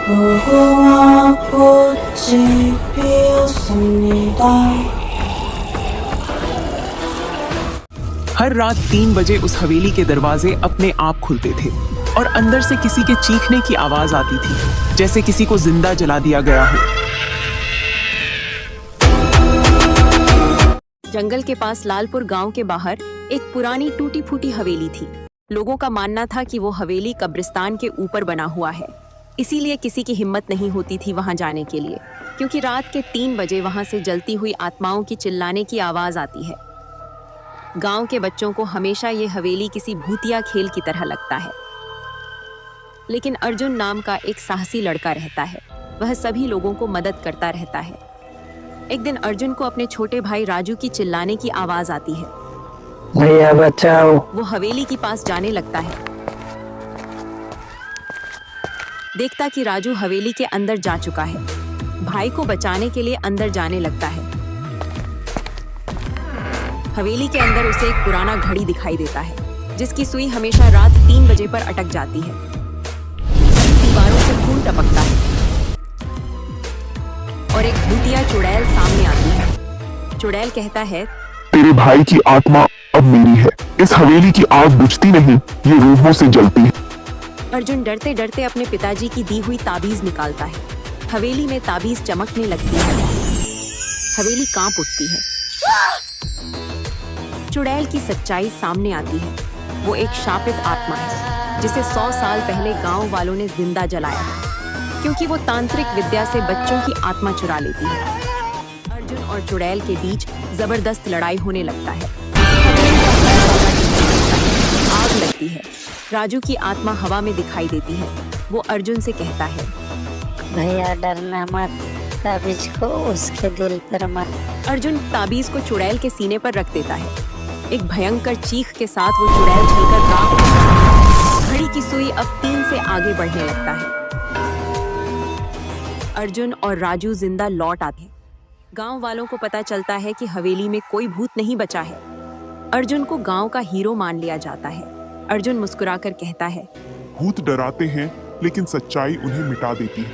무궁화 꽃이 피었습니다. हर रात 3 बजे उस हवेली के दरवाजे अपने आप खुलते थे और अंदर से किसी के चीखने की आवाज आती थी, जैसे किसी को जिंदा जला दिया गया हो। जंगल के पास लालपुर गांव के बाहर एक पुरानी टूटी फूटी हवेली थी। लोगों का मानना था कि वो हवेली कब्रिस्तान के ऊपर बना हुआ है, इसीलिए किसी की हिम्मत नहीं होती थी वहां जाने के लिए, क्योंकि रात के 3 बजे वहां से जलती हुई आत्माओं की चिल्लाने की आवाज आती है। गांव के बच्चों को हमेशा ये हवेली किसी भूतिया खेल की तरह लगता है, लेकिन अर्जुन नाम का एक साहसी लड़का रहता है। वह सभी लोगों को मदद करता रहता है। एक दिन अर्जुन को अपने छोटे भाई राजू की चिल्लाने की आवाज आती है। भैया बचाओ। वो हवेली के पास जाने लगता है। देखता कि राजू हवेली के अंदर जा चुका है। भाई को बचाने के लिए अंदर जाने लगता है। हवेली के अंदर उसे एक पुराना घड़ी दिखाई देता है, जिसकी सुई हमेशा रात 3 बजे पर अटक जाती है। दीवारों से खून टपकता है और एक भूतिया चुड़ैल सामने आती है। चुड़ैल कहता है, तेरे भाई की आत्मा अब मेरी है। इस हवेली की आग बुझती नहीं, ये रूहों से जलती है। अर्जुन डरते डरते अपने पिताजी की दी हुई ताबीज निकालता है। हवेली में ताबीज चमकने लगती है। हवेली कांप उठती है। चुड़ैल की सच्चाई सामने आती है। वो एक शापित आत्मा है, जिसे 100 साल पहले गांव वालों ने जिंदा जलाया है, क्योंकि वो तांत्रिक विद्या से बच्चों की आत्मा चुरा लेती है। अर्जुन और चुड़ैल के बीच जबरदस्त लड़ाई होने लगता है। आग लगती है। राजू की आत्मा हवा में दिखाई देती है। वो अर्जुन से कहता है, भैया डरना मत, ताबीज को उसके दिल पर मत। अर्जुन ताबीज को चुड़ैल के सीने पर रख देता है। एक भयंकर चीख के साथ वो चुड़ैल जलकर राख हो जाती है। घड़ी की सुई अब 3 से आगे बढ़ने लगता है। अर्जुन और राजू जिंदा लौट आते हैं। गांव वालों को पता चलता है कि हवेली में कोई भूत नहीं बचा है। अर्जुन को गांव का हीरो मान लिया जाता है। अर्जुन मुस्कुराकर कहता है, भूत डराते हैं, लेकिन सच्चाई उन्हें मिटा देती है।